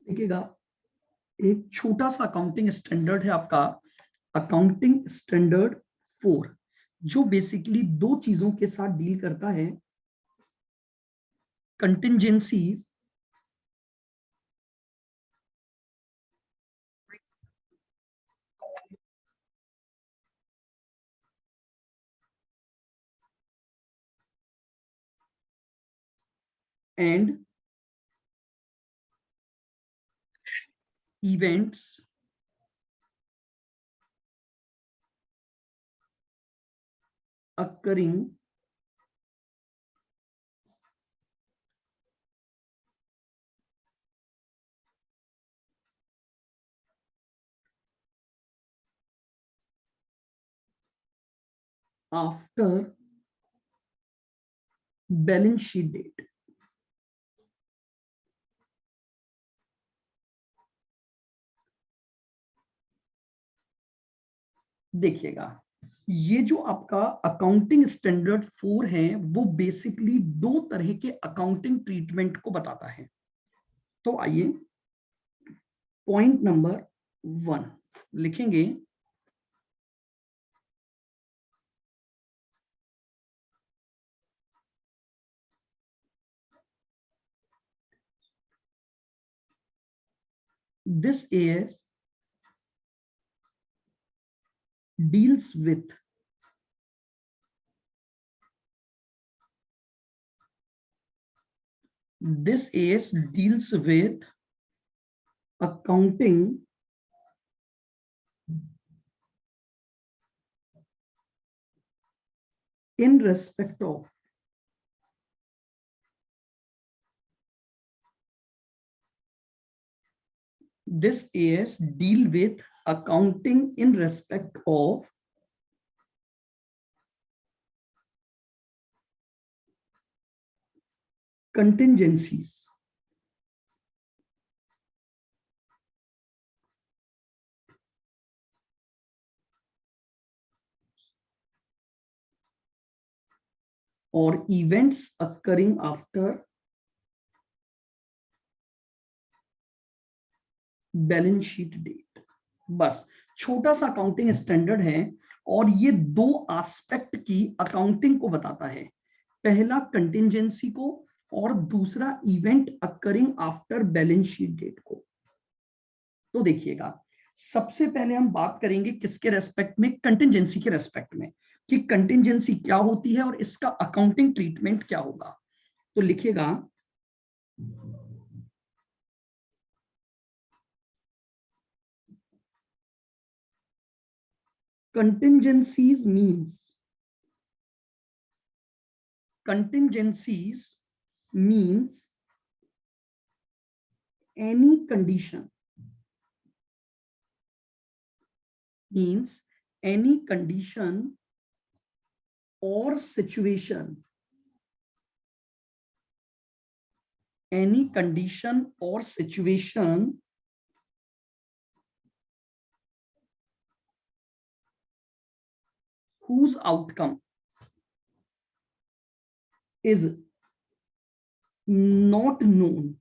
देखिएगा, एक छोटा सा अकाउंटिंग स्टैंडर्ड है आपका, अकाउंटिंग स्टैंडर्ड 4, जो बेसिकली दो चीजों के साथ डील करता है, कंटिंजेंसीज and events occurring after balance sheet date। देखिएगा, ये जो आपका अकाउंटिंग स्टैंडर्ड 4 है वो बेसिकली दो तरह के अकाउंटिंग ट्रीटमेंट को बताता है। तो आइए पॉइंट नंबर 1 लिखेंगे, this AS deals with accounting in respect of this AS deal with accounting in respect of contingencies। और events occurring after balance sheet date. बस छोटा सा अकाउंटिंग स्टैंडर्ड है और ये दो एस्पेक्ट की अकाउंटिंग को बताता है, पहला कंटिंजेंसी को और दूसरा event occurring after balance sheet date को। तो देखिएगा, सबसे पहले हम बात करेंगे किसके रेस्पेक्ट में, कंटिंजेंसी के रेस्पेक्ट में, कि कंटिंजेंसी क्या होती है और इसका अकाउंटिंग ट्रीटमेंट क्या होगा। तो लिखिएगा, contingencies means any condition or situation whose outcome is not known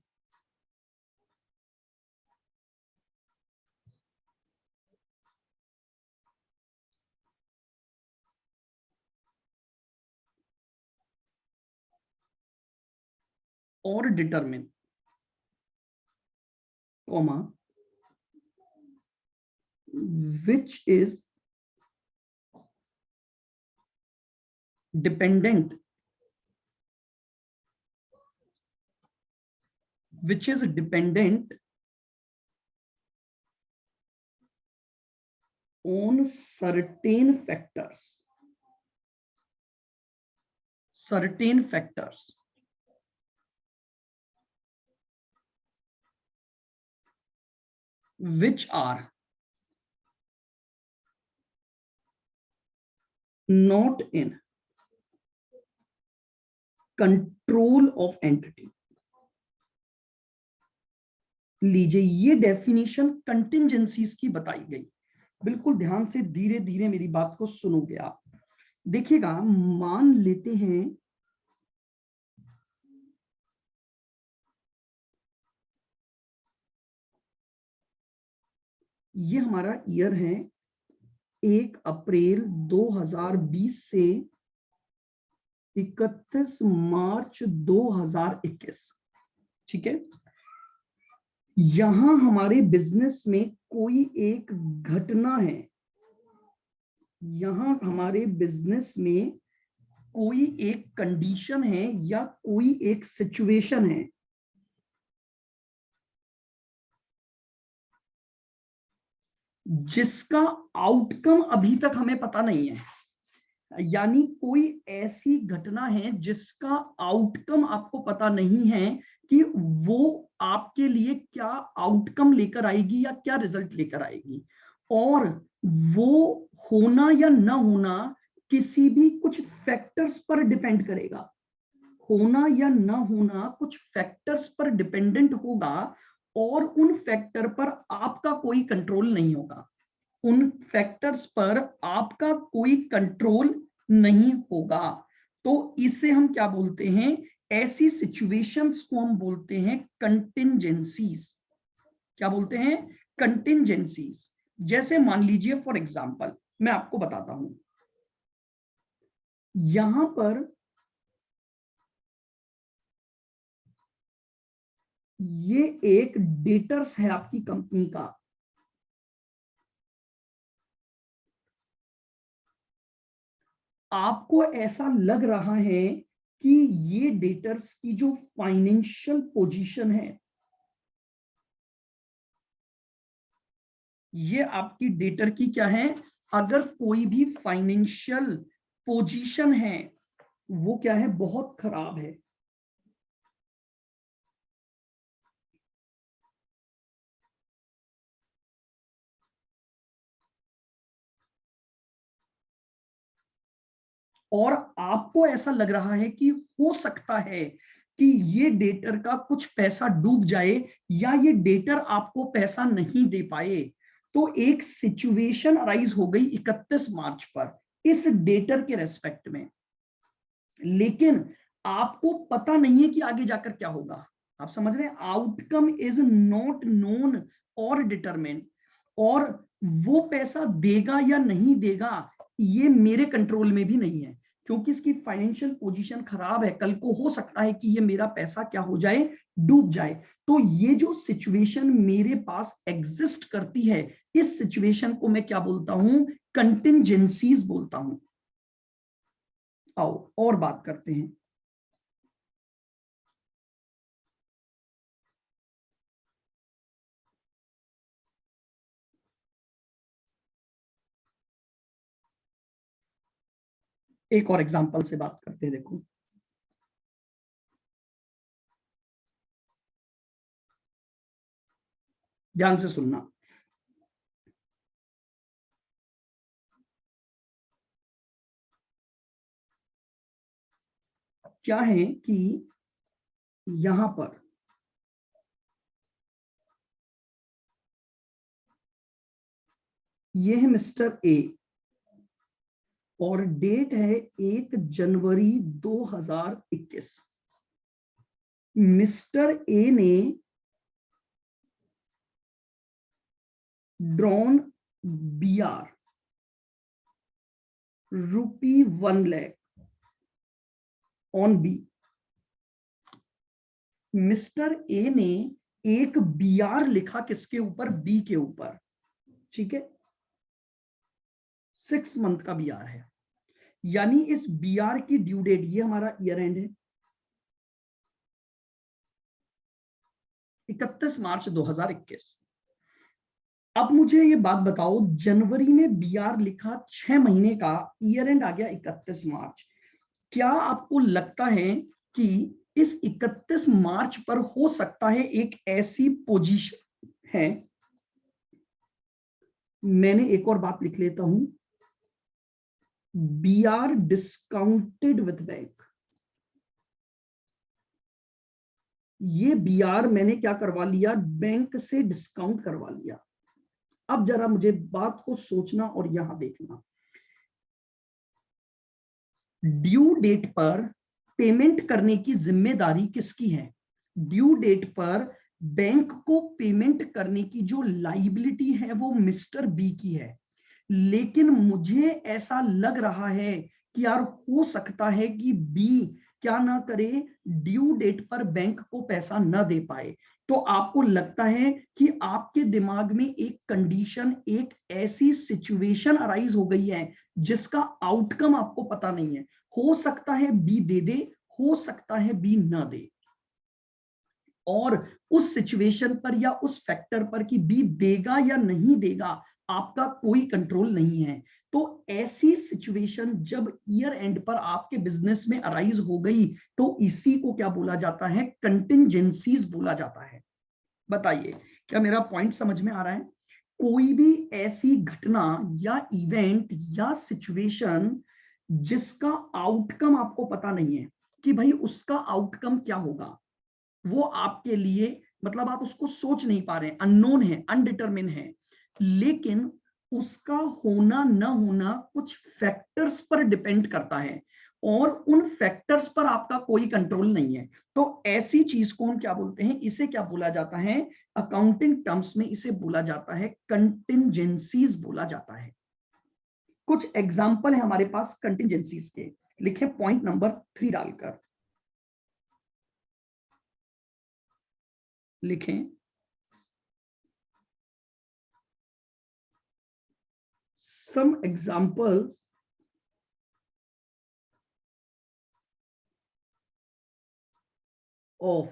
or determine, comma, which is dependent on certain factors which are not in control of entity। लीजिए, ये डेफिनेशन कंटिंजेंसीज की बताई गई। बिल्कुल ध्यान से धीरे धीरे मेरी बात को सुनोगे आप। देखिएगा, मान लेते हैं ये हमारा ईयर है 1 अप्रैल 2020 से 31 मार्च 2021। ठीक है, यहां हमारे बिजनेस में कोई एक घटना है, यहां हमारे बिजनेस में कोई एक कंडीशन है या कोई एक सिचुएशन है जिसका आउटकम अभी तक हमें पता नहीं है। यानी कोई ऐसी घटना है जिसका आउटकम आपको पता नहीं है कि वो आपके लिए क्या आउटकम लेकर आएगी या क्या रिजल्ट लेकर आएगी, और वो होना या ना होना किसी भी कुछ फैक्टर्स पर डिपेंड करेगा। होना या ना होना कुछ फैक्टर्स पर डिपेंडेंट होगा और उन फैक्टर पर आपका कोई कंट्रोल नहीं होगा, उन फैक्टर्स पर आपका कोई कंट्रोल नहीं होगा। तो इसे हम क्या बोलते हैं, ऐसी सिचुएशंस को हम बोलते हैं कंटिंजेंसीज। क्या बोलते हैं, कंटिंजेंसीज। जैसे मान लीजिए फॉर एग्जांपल मैं आपको बताता हूं, यहां पर ये एक डेटर्स है आपकी कंपनी का, आपको ऐसा लग रहा है कि ये डेटर्स की जो फाइनेंशियल पोजीशन है, ये आपकी डेटर की क्या है, अगर कोई भी फाइनेंशियल पोजीशन है वो क्या है, बहुत खराब है। और आपको ऐसा लग रहा है कि हो सकता है कि ये डेटर का कुछ पैसा डूब जाए या ये डेटर आपको पैसा नहीं दे पाए। तो एक सिचुएशन अराइज हो गई 31 मार्च पर इस डेटर के रेस्पेक्ट में, लेकिन आपको पता नहीं है कि आगे जाकर क्या होगा। आप समझ रहे हैं, आउटकम इज नॉट नोन और डिटरमिन, और वो पैसा देगा या नहीं देगा ये मेरे कंट्रोल में भी नहीं है, क्योंकि इसकी फाइनेंशियल पोजीशन खराब है। कल को हो सकता है कि ये मेरा पैसा क्या हो जाए, डूब जाए। तो ये जो सिचुएशन मेरे पास एग्जिस्ट करती है, इस सिचुएशन को मैं क्या बोलता हूं, कंटिंजेंसीज बोलता हूं। आओ और बात करते हैं। एक और एग्जांपल से बात करते हैं, देखो ध्यान से सुनना। क्या है कि यहां पर ये है मिस्टर ए और डेट है 1 जनवरी 2021। मिस्टर ए ने drawn BR ₹1 lakh on B. Mister A ने एक बीआर लिखा किसके ऊपर, बी के ऊपर। ठीक है, 6 मंथ का बीआर है, यानी इस बीआर की ड्यू डेट, ये हमारा ईयर एंड है 31 मार्च 2021। अब मुझे ये बात बताओ, जनवरी में बीआर लिखा 6 महीने का, ईयर एंड आ गया 31 मार्च। क्या आपको लगता है कि इस 31 मार्च पर हो सकता है एक ऐसी पोजीशन है, मैंने एक और बात लिख लेता हूं, बीआर डिस्काउंटेड विथ बैंक। ये बीआर मैंने क्या करवा लिया, बैंक से डिस्काउंट करवा लिया। अब जरा मुझे बात को सोचना और यहां देखना, ड्यू डेट पर पेमेंट करने की जिम्मेदारी किसकी है, ड्यू डेट पर बैंक को पेमेंट करने की जो लाइबिलिटी है वो मिस्टर बी की है, लेकिन मुझे ऐसा लग रहा है कि यार हो सकता है कि बी क्या ना करे, ड्यू डेट पर बैंक को पैसा न दे पाए। तो आपको लगता है कि आपके दिमाग में एक कंडीशन, एक ऐसी सिचुएशन अराइज हो गई है जिसका आउटकम आपको पता नहीं है। हो सकता है बी दे दे, हो सकता है बी ना दे, और उस सिचुएशन पर या उस फैक्टर पर कि बी देगा या नहीं देगा आपका कोई कंट्रोल नहीं है। तो ऐसी सिचुएशन जब ईयर एंड पर आपके बिजनेस में अराइज हो गई तो इसी को क्या बोला जाता है, कंटिंजेंसीज बोला जाता है। बताइए क्या मेरा पॉइंट समझ में आ रहा है? कोई भी ऐसी घटना या इवेंट या सिचुएशन जिसका आउटकम आपको पता नहीं है कि भाई उसका आउटकम क्या होगा, वो आपके लिए मतलब आप उसको सोच नहीं पा रहे हैं, अननोन है, अनडिटरमिन है, लेकिन उसका होना न होना कुछ फैक्टर्स पर डिपेंड करता है और उन फैक्टर्स पर आपका कोई कंट्रोल नहीं है। तो ऐसी चीज को हम क्या बोलते हैं, इसे क्या बोला जाता है, अकाउंटिंग टर्म्स में इसे बोला जाता है कंटिंजेंसीज बोला जाता है। कुछ एग्जाम्पल है हमारे पास कंटिंजेंसीज के, लिखे पॉइंट नंबर 3 डालकर लिखें। Some examples of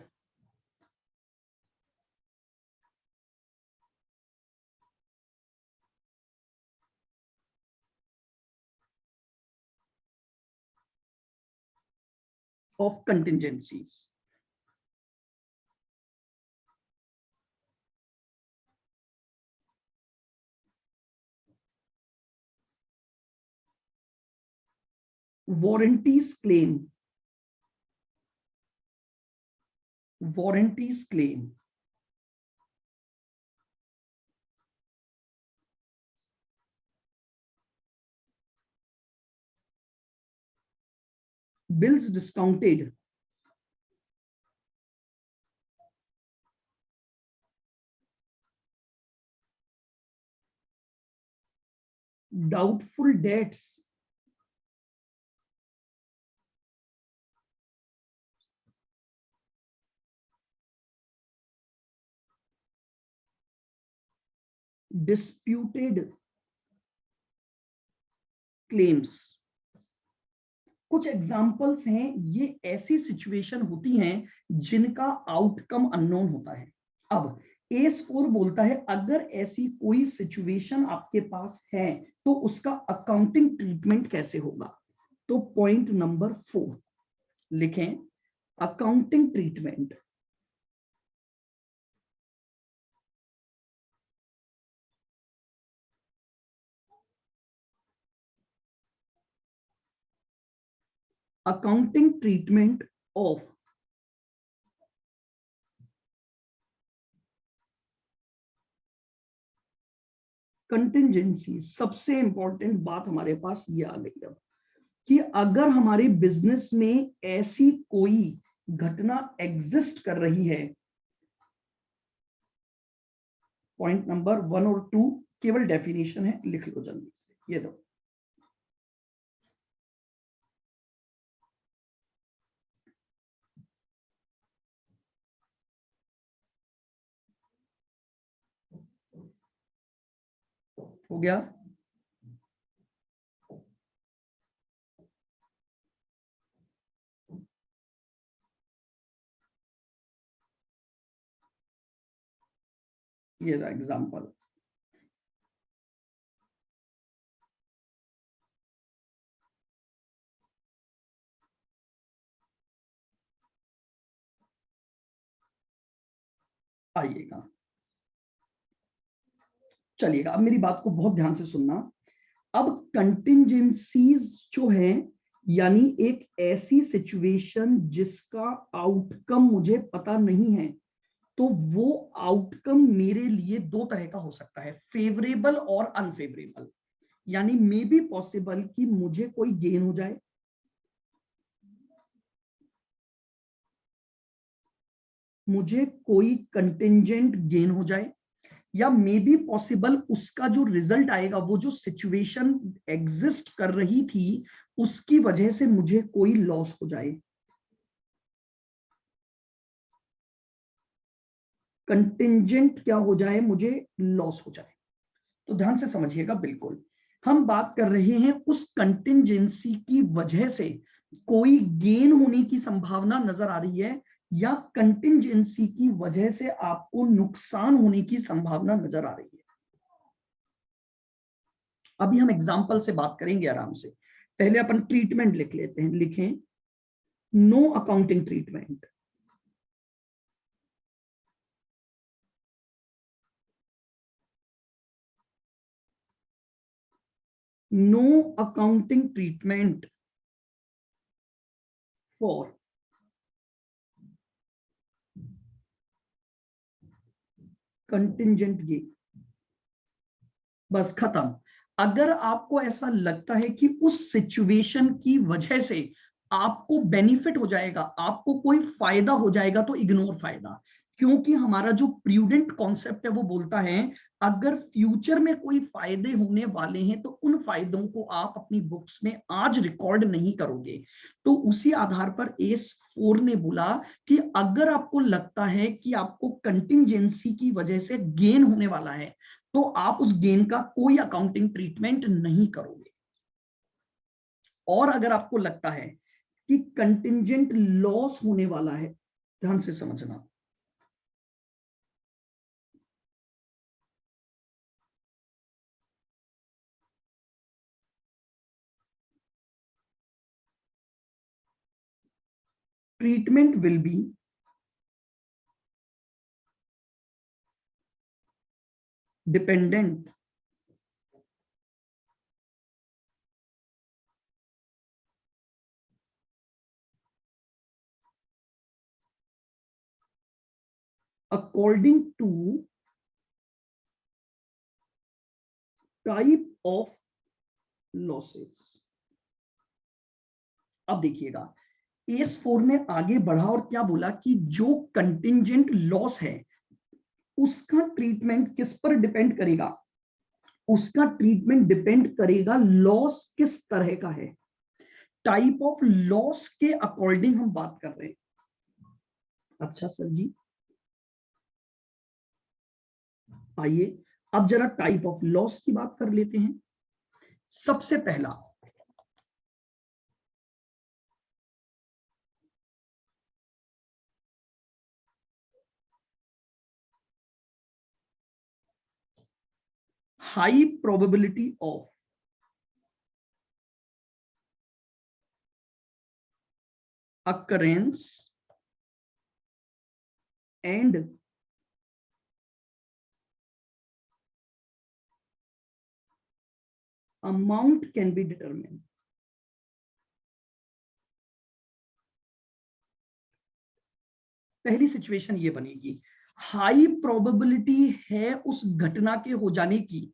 contingencies. Warranties claim. Warranties claim. Bills discounted. Doubtful debts. Disputed claims. कुछ एग्जाम्पल्स हैं, ये ऐसी सिचुएशन होती हैं जिनका आउटकम अननोन होता है। अब ए स्कोर बोलता है अगर ऐसी कोई सिचुएशन आपके पास है तो उसका अकाउंटिंग ट्रीटमेंट कैसे होगा। तो पॉइंट नंबर 4 लिखें, accounting treatment. Accounting treatment of contingency. सबसे इंपॉर्टेंट बात हमारे पास ये आ गई अब कि अगर हमारे बिजनेस में ऐसी कोई घटना एग्जिस्ट कर रही है, पॉइंट नंबर 1 और 2 केवल डेफिनेशन है, लिख लो जल्दी से, ये दो। हो गया? ये रहा एग्जाम्पल। आइएगा, चलिएगा, अब मेरी बात को बहुत ध्यान से सुनना। अब कंटिंजेंसीज जो है यानी एक ऐसी सिचुएशन जिसका आउटकम मुझे पता नहीं है, तो वो आउटकम मेरे लिए दो तरह का हो सकता है, फेवरेबल और अनफेवरेबल। यानी मे बी पॉसिबल कि मुझे कोई गेन हो जाए, मुझे कोई कंटिंजेंट गेन हो जाए, या मे बी पॉसिबल उसका जो रिजल्ट आएगा, वो जो सिचुएशन एग्जिस्ट कर रही थी उसकी वजह से मुझे कोई लॉस हो जाए। कंटिंजेंट क्या हो जाए, मुझे लॉस हो जाए। तो ध्यान से समझिएगा, बिल्कुल हम बात कर रहे हैं उस कंटिंजेंसी की वजह से कोई गेन होने की संभावना नजर आ रही है, या कंटिंजेंसी की वजह से आपको नुकसान होने की संभावना नजर आ रही है। अभी हम एग्जाम्पल से बात करेंगे आराम से। पहले अपन ट्रीटमेंट लिख लेते हैं, लिखें no accounting treatment. No accounting treatment for contingent gain. बस खत्म। अगर आपको ऐसा लगता है कि उस सिचुएशन की वजह से आपको बेनिफिट हो जाएगा, आपको कोई फायदा हो जाएगा, तो इग्नोर फायदा। क्योंकि हमारा जो प्रूडेंट कॉन्सेप्ट है वो बोलता है अगर फ्यूचर में कोई फायदे होने वाले हैं तो उन फायदों को आप अपनी बुक्स में आज रिकॉर्ड नहीं करोगे। तो उसी आधार पर एस 4 ने बोला कि अगर आपको लगता है कि आपको कंटिंजेंसी की वजह से गेन होने वाला है तो आप उस गेन का कोई अकाउंटिंग ट्रीटमेंट नहीं करोगे। और अगर आपको लगता है कि कंटिंजेंट लॉस होने वाला है, ध्यान से समझना, treatment will be dependent according to type of losses. अब देखिएगा, एस 4 ने आगे बढ़ा और क्या बोला कि जो कंटिंजेंट लॉस है उसका ट्रीटमेंट किस पर डिपेंड करेगा, उसका ट्रीटमेंट डिपेंड करेगा लॉस किस तरह का है। टाइप ऑफ लॉस के अकॉर्डिंग हम बात कर रहे हैं। अच्छा सर जी, आइए अब जरा टाइप ऑफ लॉस की बात कर लेते हैं। सबसे पहला, high probability of occurrence and amount can be determined। पहली सिचुएशन ये बनेगी, हाई प्रोबेबिलिटी है उस घटना के हो जाने की,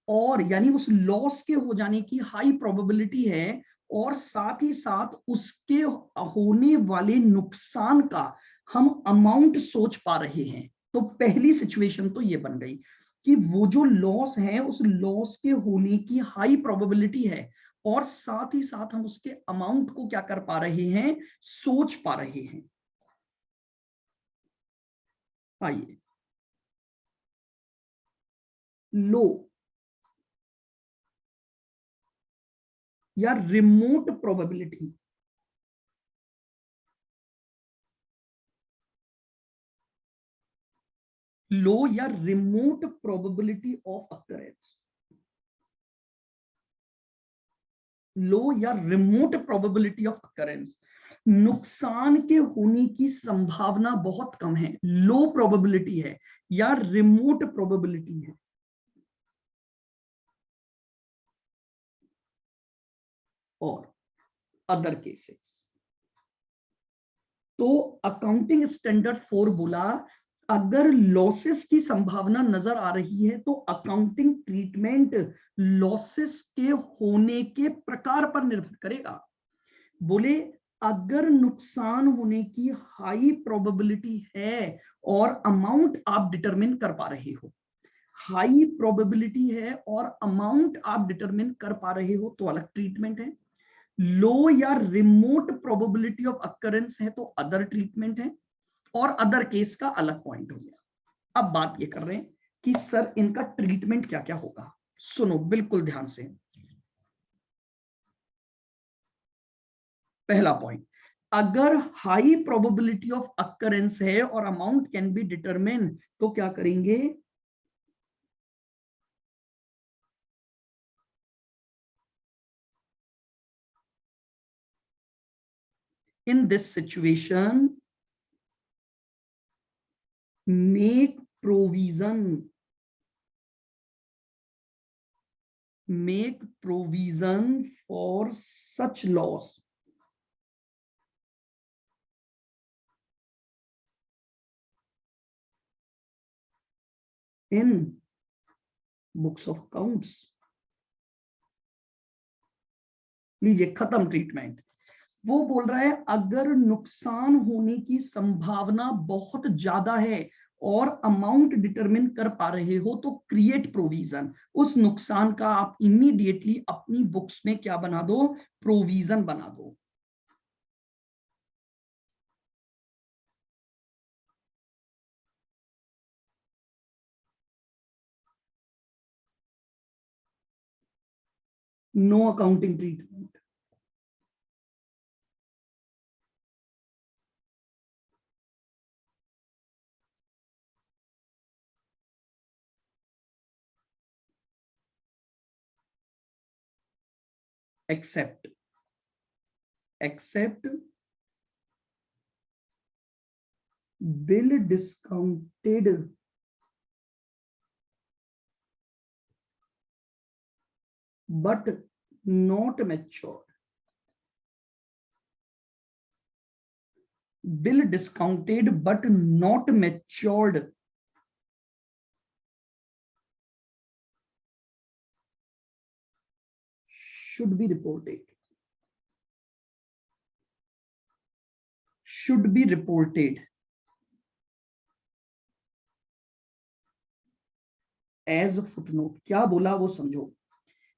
और यानी उस लॉस के हो जाने की हाई प्रोबेबिलिटी है, और साथ ही साथ उसके होने वाले नुकसान का हम अमाउंट सोच पा रहे हैं। तो पहली सिचुएशन तो ये बन गई कि वो जो लॉस है उस लॉस के होने की हाई प्रोबेबिलिटी है, और साथ ही साथ हम उसके अमाउंट को क्या कर पा रहे हैं, सोच पा रहे हैं। आइए, लो या रिमोट प्रोबेबिलिटी, लो या रिमोट प्रोबेबिलिटी ऑफ अकरेंस, लो या रिमोट प्रोबेबिलिटी ऑफ अकरेंस। नुकसान के होने की संभावना बहुत कम है, लो प्रोबेबिलिटी है या रिमोट प्रोबेबिलिटी है। और अदर केसेस, तो अकाउंटिंग स्टैंडर्ड 4 बोला अगर लॉसेस की संभावना नजर आ रही है तो अकाउंटिंग ट्रीटमेंट लॉसेस के होने के प्रकार पर निर्भर करेगा। बोले अगर नुकसान होने की हाई प्रोबेबिलिटी है और अमाउंट आप डिटरमिन कर पा रहे हो, हाई प्रोबेबिलिटी है और अमाउंट आप डिटरमिन कर पा रहे हो तो अलग ट्रीटमेंट है, लो या रिमोट प्रोबेबिलिटी ऑफ अकरेंस है तो अदर ट्रीटमेंट है, और अदर केस का अलग पॉइंट हो गया। अब बात ये कर रहे हैं कि सर इनका ट्रीटमेंट क्या क्या होगा। सुनो बिल्कुल ध्यान से। पहला पॉइंट, अगर हाई प्रोबेबिलिटी ऑफ अकरेंस है और अमाउंट कैन बी डिटरमिन तो क्या करेंगे, in this situation make provision for such loss in books of accounts। लीजिए खत्म ट्रीटमेंट। वो बोल रहा है अगर नुकसान होने की संभावना बहुत ज्यादा है और अमाउंट डिटरमिन कर पा रहे हो तो क्रिएट प्रोविजन, उस नुकसान का आप इमीडिएटली अपनी बुक्स में क्या बना दो, प्रोविजन बना दो। No accounting treatment. Except bill discounted but not matured, bill discounted but not matured should be reported, should be reported as footnote. क्या बोला वो समझो।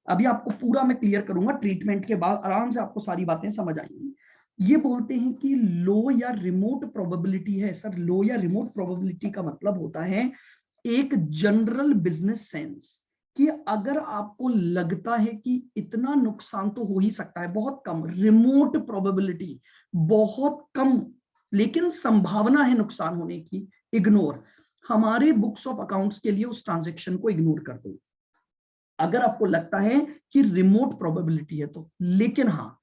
अभी आपको पूरा मैं क्लियर करूंगा, ट्रीटमेंट के बाद आराम से आपको सारी बातें समझ आएंगी। ये बोलते हैं कि लो या रिमोट प्रोबेबिलिटी है। सर लो या रिमोट प्रोबेबिलिटी का मतलब होता है एक जनरल बिजनेस सेंस कि अगर आपको लगता है कि इतना नुकसान तो हो ही सकता है, बहुत कम, रिमोट प्रोबेबिलिटी, बहुत कम, लेकिन संभावना है नुकसान होने की, इग्नोर। हमारे बुक्स ऑफ अकाउंट्स के लिए उस ट्रांजेक्शन को इग्नोर कर दो अगर आपको लगता है कि रिमोट प्रोबेबिलिटी है तो। लेकिन हाँ,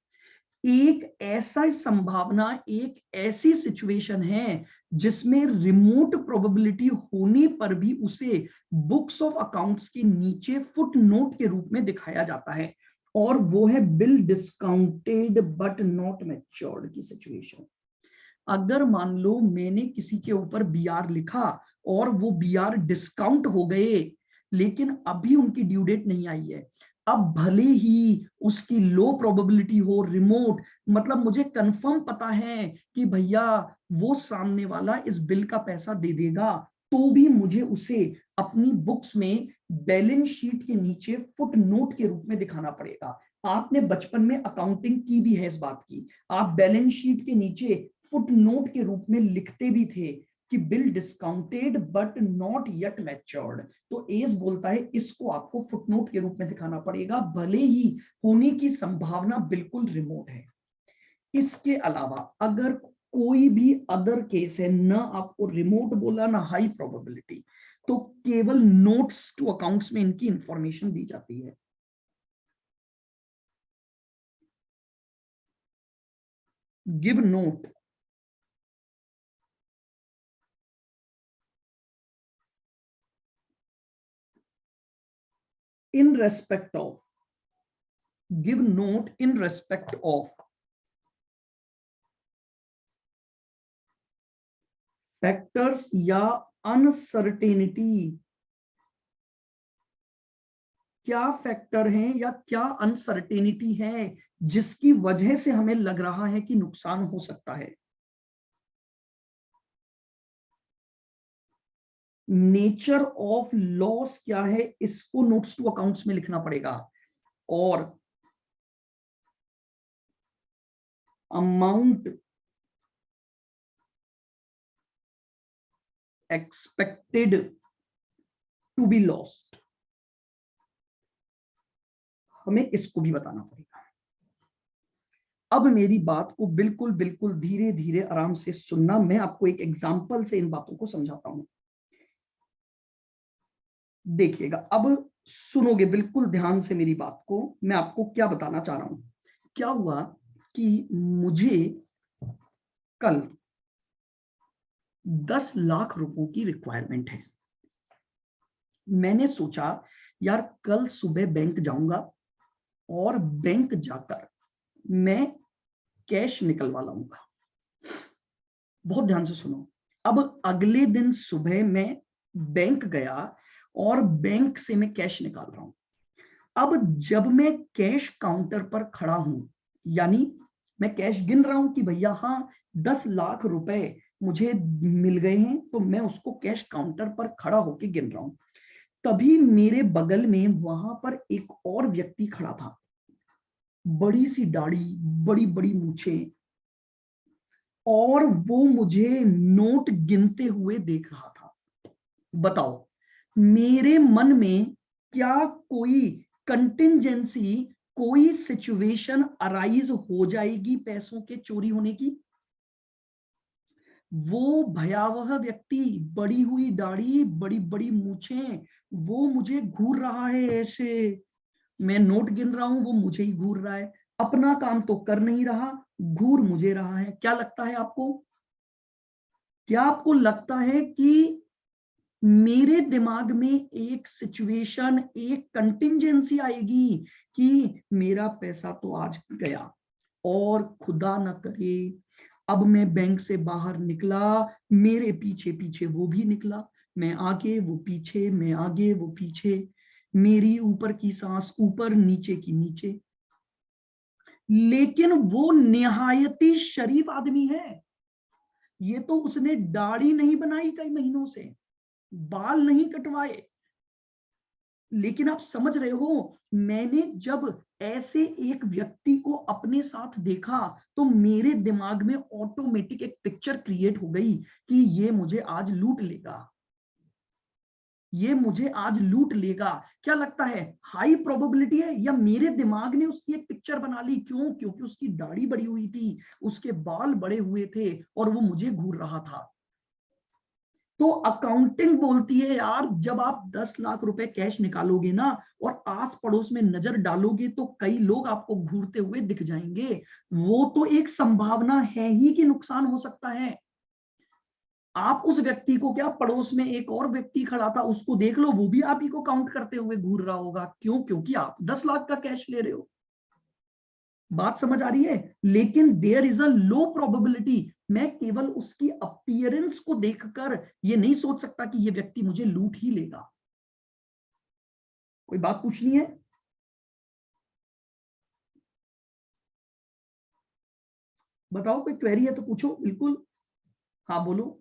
एक ऐसा संभावना, एक ऐसी सिचुएशन है जिसमें रिमोट प्रोबेबिलिटी होने पर भी उसे बुक्स ऑफ अकाउंट्स के नीचे फुट नोट के रूप में दिखाया जाता है, और वो है bill discounted but not matured की सिचुएशन। अगर मान लो मैंने किसी के ऊपर बीआर लिखा और वो बीआर डिस्काउंट हो गए, लेकिन अभी उनकी ड्यू डेट नहीं आई है, अब भले ही उसकी लो प्रोबेबिलिटी हो, रिमोट, मतलब मुझे कंफर्म पता है कि भैया वो सामने वाला इस बिल का पैसा दे देगा, तो भी मुझे उसे अपनी बुक्स में बैलेंस शीट के नीचे फुट नोट के रूप में दिखाना पड़ेगा। आपने बचपन में अकाउंटिंग की भी है इस बात की, आप बैलेंस शीट के नीचे फुट नोट के रूप में लिखते भी थे कि bill discounted but not yet matured. तो एस बोलता है इसको आपको फुटनोट के रूप में दिखाना पड़ेगा, भले ही होने की संभावना बिल्कुल रिमोट है। इसके अलावा अगर कोई भी अदर केस है, ना आपको रिमोट बोला ना हाई प्रोबेबिलिटी, तो केवल नोट्स टू अकाउंट्स में इनकी इंफॉर्मेशन दी जाती है। Give note in respect of, give note in respect of factors या uncertainty क्या फैक्टर है या क्या अनसर्टेनिटी है जिसकी वजह से हमें लग रहा है कि नुकसान हो सकता है? नेचर ऑफ लॉस क्या है, इसको नोट्स टू अकाउंट्स में लिखना पड़ेगा। और amount expected to be lost, हमें इसको भी बताना पड़ेगा। अब मेरी बात को बिल्कुल बिल्कुल धीरे धीरे आराम से सुनना, मैं आपको एक एग्जांपल से इन बातों को समझाता हूं। देखिएगा, अब सुनोगे बिल्कुल ध्यान से मेरी बात को। मैं आपको क्या बताना चाह रहा हूं। क्या हुआ कि मुझे कल 10 लाख रुपयों की रिक्वायरमेंट है। मैंने सोचा यार कल सुबह बैंक जाऊंगा और बैंक जाकर मैं कैश निकलवा लाऊंगा। बहुत ध्यान से सुनो। अब अगले दिन सुबह मैं बैंक गया और बैंक से मैं कैश निकाल रहा हूं। अब जब मैं कैश काउंटर पर खड़ा हूं, यानी मैं कैश गिन रहा हूं कि भैया हाँ 10 लाख रुपए मुझे मिल गए हैं, तो मैं उसको कैश काउंटर पर खड़ा होकर गिन रहा हूं। तभी मेरे बगल में वहां पर एक और व्यक्ति खड़ा था, बड़ी सी दाढ़ी, बड़ी बड़ी मूछें, और वो मुझे नोट गिनते हुए देख रहा था। बताओ मेरे मन में क्या कोई कंटिंजेंसी, कोई सिचुएशन अराइज हो जाएगी पैसों के चोरी होने की? वो भयावह व्यक्ति, बड़ी हुई दाढ़ी, बड़ी बड़ी मूछें, वो मुझे घूर रहा है ऐसे। मैं नोट गिन रहा हूं, वो मुझे ही घूर रहा है। अपना काम तो कर नहीं रहा, घूर मुझे रहा है। क्या लगता है आपको? क्या आपको लगता है कि मेरे दिमाग में एक सिचुएशन, एक कंटिंजेंसी आएगी कि मेरा पैसा तो आज गया, और खुदा न करे अब मैं बैंक से बाहर निकला, मेरे पीछे पीछे वो भी निकला, मैं आगे वो पीछे, मैं आगे वो पीछे, मेरी ऊपर की सांस ऊपर, नीचे की नीचे। लेकिन वो निहायती शरीफ आदमी है। ये तो उसने दाढ़ी नहीं बनाई कई महीनों से, बाल नहीं कटवाए। लेकिन आप समझ रहे हो, मैंने जब ऐसे एक व्यक्ति को अपने साथ देखा तो मेरे दिमाग में ऑटोमेटिक एक पिक्चर क्रिएट हो गई कि ये मुझे आज लूट लेगा, ये मुझे आज लूट लेगा। क्या लगता है, हाई प्रोबेबिलिटी है, या मेरे दिमाग ने उसकी एक पिक्चर बना ली? क्यों? क्योंकि उसकी दाढ़ी बड़ी हुई थी, उसके बाल बड़े हुए थे, और वो मुझे घूर रहा था। तो अकाउंटिंग बोलती है यार, जब आप 10 लाख रुपए कैश निकालोगे ना और आस पड़ोस में नजर डालोगे तो कई लोग आपको घूरते हुए दिख जाएंगे। वो तो एक संभावना है ही कि नुकसान हो सकता है। आप उस व्यक्ति को, क्या पड़ोस में एक और व्यक्ति खड़ा था उसको देख लो, वो भी आप ही को काउंट करते हुए घूर रहा होगा। क्यों? क्योंकि आप 10 लाख का कैश ले रहे हो। बात समझ आ रही है? लेकिन there is a low probability. मैं केवल उसकी अपीयरेंस को देखकर ये नहीं सोच सकता कि ये व्यक्ति मुझे लूट ही लेगा। कोई बात पूछनी है? बताओ, कोई क्वेरी है तो पूछो, बिल्कुल। हाँ बोलो।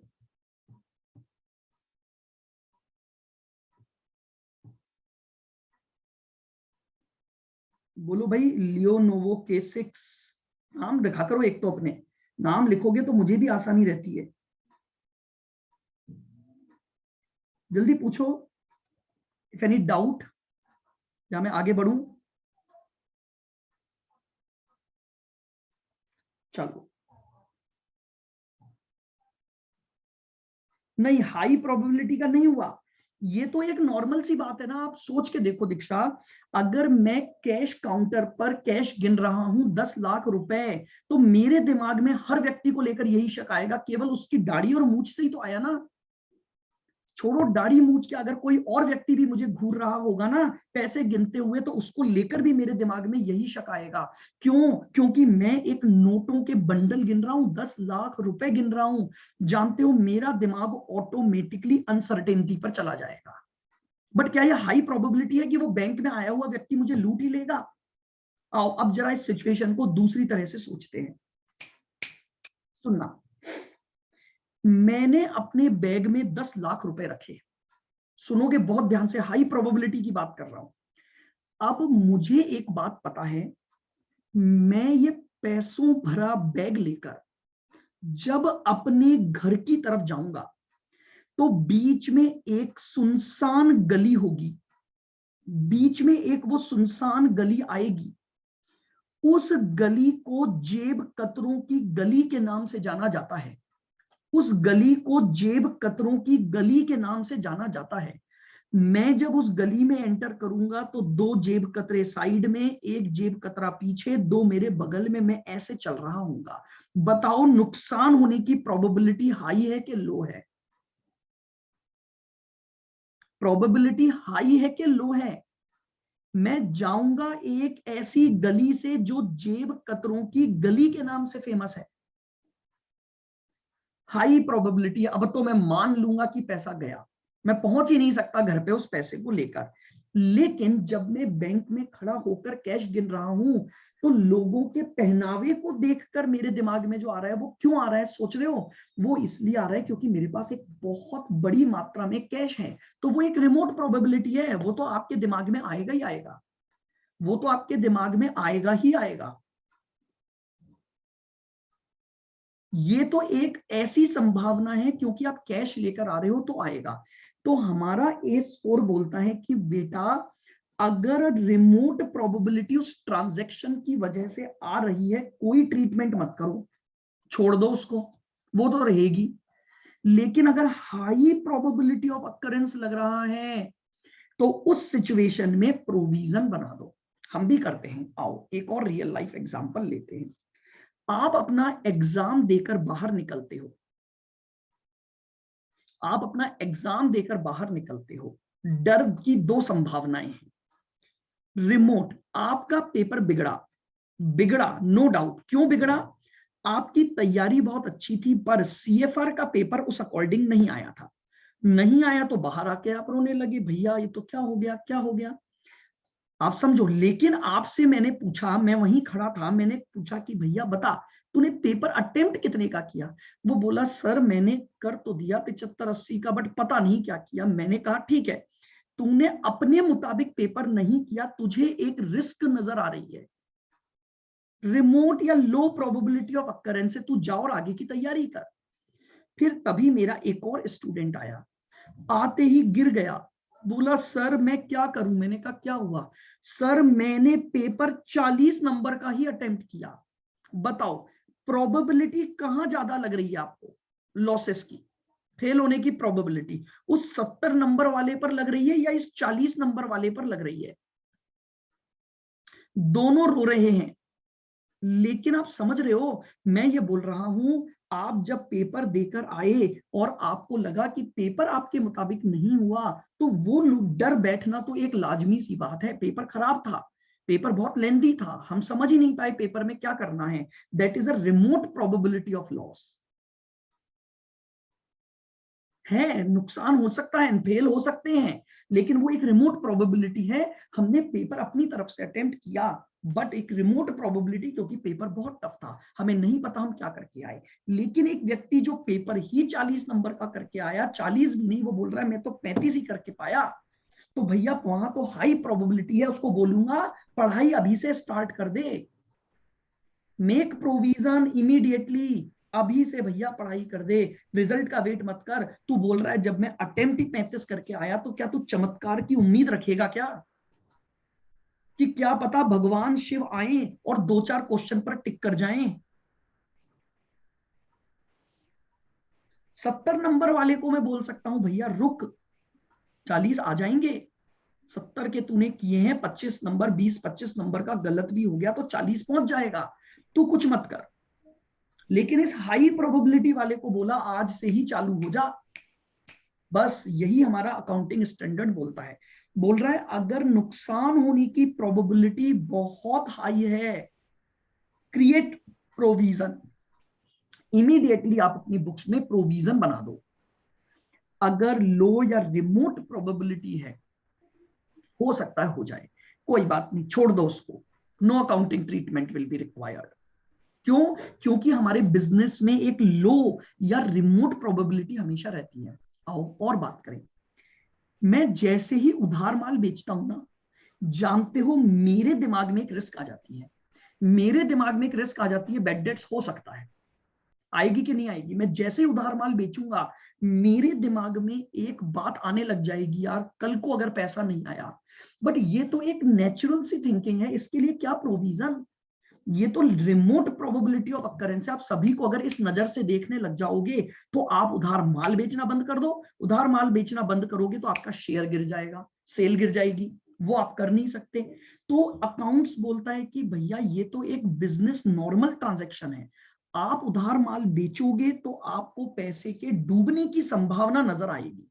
बोलो भाई, लियोनोवो K6 नाम लिखा करो एक तो अपने। नाम लिखोगे तो मुझे भी आसानी रहती है। जल्दी पूछो, इफ एनी डाउट, या मैं आगे बढ़ूं? चलो, नहीं हाई प्रोबेबिलिटी का नहीं हुआ। ये तो एक नॉर्मल सी बात है ना। आप सोच के देखो दीक्षा, अगर मैं कैश काउंटर पर कैश गिन रहा हूं 10 लाख रुपए, तो मेरे दिमाग में हर व्यक्ति को लेकर यही शक आएगा, केवल उसकी दाढ़ी और मूछ से ही तो आया ना। छोड़ो दाढ़ी मूछ के, अगर कोई और व्यक्ति भी मुझे घूर रहा होगा ना पैसे गिनते हुए, तो उसको लेकर भी मेरे दिमाग में यही शक आएगा। क्यों? क्योंकि मैं एक नोटों के बंडल गिन रहा हूं, 10 लाख रुपए गिन रहा हूं। जानते हो, मेरा दिमाग ऑटोमेटिकली अनसर्टेनिटी पर चला जाएगा। बट क्या यह हाई प्रोबेबिलिटी है कि वो बैंक में आया हुआ व्यक्ति मुझे लूट ही लेगा? आओ अब जरा इस सिचुएशन को दूसरी तरह से सोचते हैं। सुनना, मैंने अपने बैग में 10 लाख रुपए रखे। सुनोगे बहुत ध्यान से, हाई प्रोबेबिलिटी की बात कर रहा हूं। अब मुझे एक बात पता है, मैं ये पैसों भरा बैग लेकर जब अपने घर की तरफ जाऊंगा तो बीच में एक सुनसान गली होगी, बीच में एक वो सुनसान गली आएगी। उस गली को जेब कतरों की गली के नाम से जाना जाता है। उस गली को जेब कतरों की गली के नाम से जाना जाता है। मैं जब उस गली में एंटर करूंगा तो 2 जेब कतरे साइड में, एक जेब कतरा पीछे, 2 मेरे बगल में, मैं ऐसे चल रहा हूंगा। बताओ नुकसान होने की प्रोबेबिलिटी हाई है कि लो है? प्रोबेबिलिटी हाई है कि लो है? मैं जाऊंगा एक ऐसी गली से जो जेब कतरों की गली के नाम से फेमस है। High probability. अब तो मैं मान लूंगा कि पैसा गया, मैं पहुंच ही नहीं सकता घर पे उस पैसे को लेकर। लेकिन जब मैं बैंक में खड़ा होकर कैश गिन रहा हूं तो लोगों के पहनावे को देखकर मेरे दिमाग में जो आ रहा है, वो क्यों आ रहा है सोच रहे हो? वो इसलिए आ रहा है क्योंकि मेरे पास एक बहुत बड़ी मात्रा में कैश है। तो वो एक रिमोट प्रोबेबिलिटी है, वो तो आपके दिमाग में आएगा ही आएगा, वो तो आपके दिमाग में आएगा ही आएगा। ये तो एक ऐसी संभावना है क्योंकि आप कैश लेकर आ रहे हो तो आएगा। तो हमारा ए स्कोर बोलता है कि बेटा अगर रिमोट प्रोबेबिलिटी उस ट्रांजैक्शन की वजह से आ रही है, कोई ट्रीटमेंट मत करो, छोड़ दो उसको, वो तो रहेगी। लेकिन अगर हाई प्रोबेबिलिटी ऑफ अकरेंस लग रहा है तो उस सिचुएशन में प्रोविजन बना दो। हम भी करते हैं। आओ एक और रियल लाइफ एग्जांपल लेते हैं। आप अपना एग्जाम देकर बाहर निकलते हो, आप अपना एग्जाम देकर बाहर निकलते हो। डर की 2 संभावनाएं हैं। रिमोट, आपका पेपर बिगड़ा, बिगड़ा नो डाउट। क्यों बिगड़ा? आपकी तैयारी बहुत अच्छी थी पर सीएफआर का पेपर उस अकॉर्डिंग नहीं आया था। नहीं आया तो बाहर आके आप रोने लगे, भैया ये तो क्या हो गया, क्या हो गया। आप समझो। लेकिन आपसे मैंने पूछा, मैं वहीं खड़ा था, मैंने पूछा कि भैया बता तूने पेपर अटेम्प्ट कितने का किया? वो बोला सर मैंने कर तो दिया 75-80 का, बट पता नहीं क्या किया। मैंने कहा ठीक है, तूने अपने मुताबिक पेपर नहीं किया, तुझे एक रिस्क नजर आ रही है, रिमोट या लो प्रोबेबिलिटी ऑफ अकरेंस से तू जा और आगे की तैयारी कर। फिर तभी मेरा एक और स्टूडेंट आया, आते ही गिर गया, बोला सर मैं क्या करूं? मैंने कहा क्या हुआ? सर मैंने पेपर 40 नंबर का ही अटेम्प्ट किया। बताओ प्रोबेबिलिटी कहां ज्यादा लग रही है आपको लॉसेस की, फेल होने की प्रोबेबिलिटी उस 70 नंबर वाले पर लग रही है या इस 40 नंबर वाले पर लग रही है? दोनों रो रहे हैं। लेकिन आप समझ रहे हो, मैं ये बोल रहा हूं आप जब पेपर देकर आए और आपको लगा कि पेपर आपके मुताबिक नहीं हुआ तो वो डर बैठना तो एक लाजमी सी बात है। पेपर खराब था, पेपर बहुत लेंथी था, हम समझ ही नहीं पाए पेपर में क्या करना है। That is a remote probability of loss. है, नुकसान हो सकता है, फेल हो सकते हैं, लेकिन वो एक रिमोट प्रोबेबिलिटी है। हमने पेपर अपनी तरफ से अटेम्प्ट किया बट एक रिमोट प्रोबेबिलिटी, क्योंकि पेपर बहुत टफ था, हमें नहीं पता हम क्या करके आए। लेकिन एक व्यक्ति जो पेपर ही 40 नंबर का करके आया, 40 भी नहीं, वो बोल रहा है मैं तो 35 ही करके पाया, तो भैया वहां तो हाई प्रोबेबिलिटी है। उसको बोलूंगा पढ़ाई अभी से स्टार्ट कर दे, मेक प्रोविजन इमीडिएटली, अभी से भैया पढ़ाई कर दे, रिजल्ट का वेट मत कर। तू बोल रहा है जब मैं अटेम्प्ट ही 35 करके आया तो क्या तू चमत्कार की उम्मीद रखेगा क्या? कि क्या पता भगवान शिव आए और 2-4 क्वेश्चन पर टिक कर जाएं। 70 नंबर वाले को मैं बोल सकता हूं भैया रुक, 40 आ जाएंगे। 70 के तूने किए हैं, 25 नंबर, 20-25 नंबर का गलत भी हो गया तो 40 पहुंच जाएगा, तू कुछ मत कर। लेकिन इस हाई प्रोबेबिलिटी वाले को बोला आज से ही चालू हो जा। बस यही हमारा अकाउंटिंग स्टैंडर्ड बोलता है। बोल रहा है अगर नुकसान होने की प्रोबेबिलिटी बहुत हाई है, क्रिएट प्रोविजन, इमीडिएटली आप अपनी बुक्स में प्रोविजन बना दो। अगर लो या रिमोट प्रोबेबिलिटी है हो सकता है हो जाए, कोई बात नहीं, छोड़ दो उसको, no accounting treatment will be required. क्यों? क्योंकि हमारे बिजनेस में एक लो या रिमोट प्रोबेबिलिटी हमेशा रहती है। आओ और बात करें। मैं जैसे ही उधार माल बेचता हूं ना, जानते हो मेरे दिमाग में एक रिस्क आ जाती है, मेरे दिमाग में एक रिस्क आ जाती है, बैड डेट्स हो सकता है, आएगी कि नहीं आएगी। मैं जैसे ही उधार माल बेचूंगा, मेरे दिमाग में एक बात आने लग जाएगी, यार कल को अगर पैसा नहीं आया। बट ये तो एक नेचुरल सी थिंकिंग है, इसके लिए क्या प्रोविजन? ये तो रिमोट प्रोबेबिलिटी ऑफ अकरेंस है। आप सभी को अगर इस नजर से देखने लग जाओगे तो आप उधार माल बेचना बंद कर दो। उधार माल बेचना बंद करोगे तो आपका शेयर गिर जाएगा, सेल गिर जाएगी, वो आप कर नहीं सकते। तो अकाउंट्स बोलता है कि भैया ये तो एक बिजनेस नॉर्मल ट्रांजैक्शन है, आप उधार माल बेचोगे तो आपको पैसे के डूबने की संभावना नजर आएगी।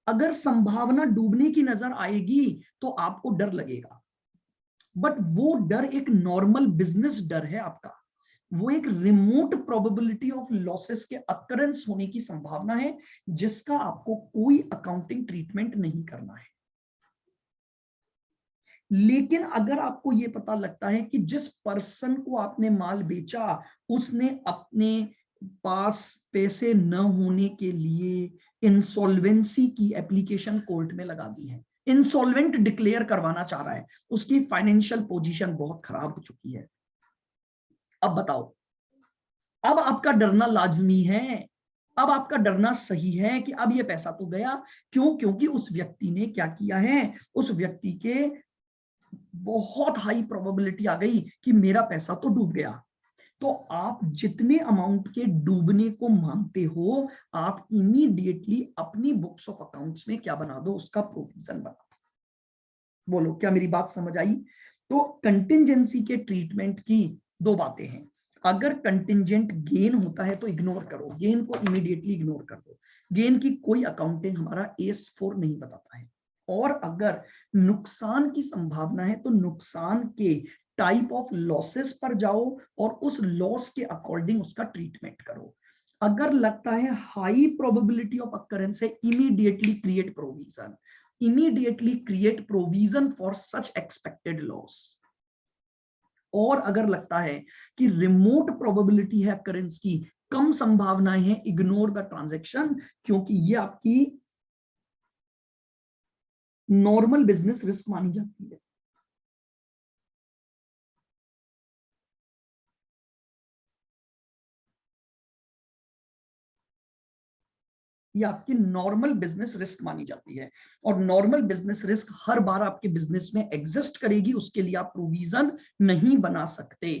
अगर संभावना डूबने की नजर आएगी तो आपको डर लगेगा, बट वो डर एक नॉर्मल बिजनेस डर है आपका, वो एक रिमोट प्रोबेबिलिटी ऑफ लॉसेस के अकरेंस होने की संभावना है, जिसका आपको कोई अकाउंटिंग ट्रीटमेंट नहीं करना है। लेकिन अगर आपको यह पता लगता है कि जिस पर्सन को आपने माल बेचा, उसने अपने पास पैसे न होने के लिए इंसॉल्वेंसी की एप्लीकेशन कोर्ट में लगा दी है, इंसॉल्वेंट डिक्लेयर करवाना चाह रहा है, उसकी फाइनेंशियल पोजीशन बहुत खराब हो चुकी है। अब बताओ, अब आपका डरना लाजमी है, अब आपका डरना सही है कि अब ये पैसा तो गया। क्यों? क्योंकि उस व्यक्ति ने क्या किया है, उस व्यक्ति के बहुत हाई प्रोबेबिलिटी आ गई कि मेरा पैसा तो डूब गया। तो आप जितने अमाउंट के डूबने को मानते हो, आप इमीडिएटली अपनी बुक्स ऑफ अकाउंट्स में क्या बना दो, उसका प्रोविजन बना दो। बोलो क्या मेरी बात समझ आई? तो कंटिंजेंसी के ट्रीटमेंट की दो बातें हैं। अगर कंटिंजेंट गेन होता है तो इग्नोर करो, गेन को इमीडिएटली इग्नोर कर दो, गेन की कोई अकाउंटिंग हमारा एस4 नहीं बताता है। और अगर नुकसान की संभावना है तो नुकसान के टाइप ऑफ लॉसेस पर जाओ और उस लॉस के अकॉर्डिंग उसका ट्रीटमेंट करो। अगर लगता है हाई प्रोबेबिलिटी ऑफ अकरेंस है, immediately create provision, immediately create provision for such expected loss. और अगर लगता है कि रिमोट प्रोबेबिलिटी है अकरेंस की, कम संभावनाएं हैं, इग्नोर द ट्रांजैक्शन, क्योंकि ये आपकी नॉर्मल बिजनेस रिस्क मानी जाती है। ये आपकी नॉर्मल बिजनेस रिस्क मानी जाती है, और नॉर्मल बिजनेस रिस्क हर बार आपके बिजनेस में एग्जिस्ट करेगी, उसके लिए आप प्रोविजन नहीं बना सकते।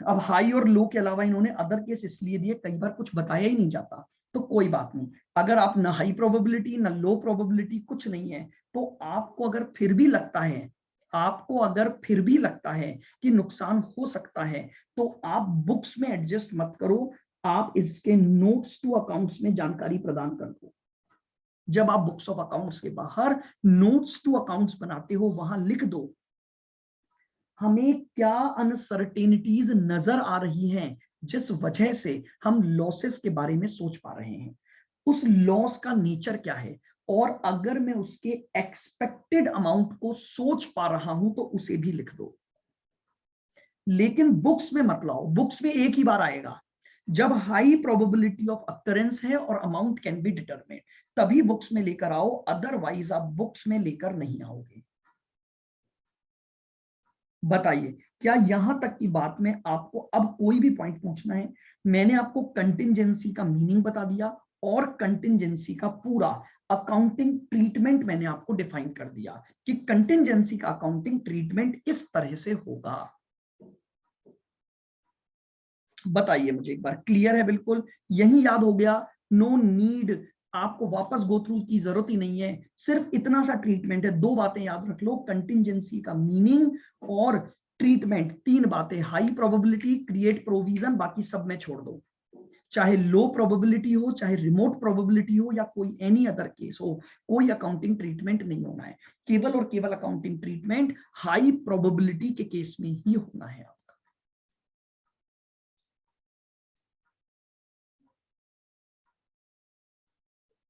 अब हाई और लो के अलावा इन्होंने अदर केस इसलिए दिए, कई बार कुछ बताया ही नहीं जाता, तो कोई बात नहीं। अगर आप ना हाई प्रोबेबिलिटी ना लो प्रोबेबिलिटी, कुछ नहीं है, तो आपको अगर फिर भी लगता है, आपको अगर फिर भी लगता है कि नुकसान हो सकता है, तो आप बुक्स में एडजस्ट मत करो, आप इसके नोट्स टू अकाउंट्स में जानकारी प्रदान कर दो। जब आप बुक्स ऑफ अकाउंट्स के बाहर नोट्स टू अकाउंट्स बनाते हो, वहां लिख दो हमें क्या अनसर्टेनिटीज नजर आ रही हैं, जिस वजह से हम लॉसेस के बारे में सोच पा रहे हैं, उस लॉस का नेचर क्या है, और अगर मैं उसके एक्सपेक्टेड अमाउंट को सोच पा रहा हूं तो उसे भी लिख दो। लेकिन बुक्स में मत लाओ, बुक्स में एक ही बार आएगा जब हाई प्रोबेबिलिटी ऑफ अकरेंस है और अमाउंट कैन बी डिटरमिन्ड, तभी बुक्स में लेकर आओ, अदरवाइज आप बुक्स में लेकर नहीं आओगे। बताइए, क्या यहां तक की बात में आपको अब कोई भी पॉइंट पूछना है? मैंने आपको कंटिंजेंसी का मीनिंग बता दिया, और कंटिंजेंसी का पूरा अकाउंटिंग ट्रीटमेंट मैंने आपको डिफाइन कर दिया कि कंटिंजेंसी का अकाउंटिंग ट्रीटमेंट इस तरह से होगा। बताइए मुझे एक बार, क्लियर है बिल्कुल? यही याद हो गया, नो नीड, आपको वापस गो थ्रू की जरूरत ही नहीं है, सिर्फ इतना सा ट्रीटमेंट है। दो बातें याद रख लो, कंटिंजेंसी का मीनिंग और ट्रीटमेंट, तीन बातें, हाई प्रोबेबिलिटी, क्रिएट प्रोविजन, बाकी सब में छोड़ दो। चाहे लो प्रोबेबिलिटी हो, चाहे रिमोट प्रोबेबिलिटी हो, या कोई एनी अदर केस हो, कोई अकाउंटिंग ट्रीटमेंट नहीं होना है। केवल और केवल अकाउंटिंग ट्रीटमेंट हाई प्रोबेबिलिटी के केस में ही होना है।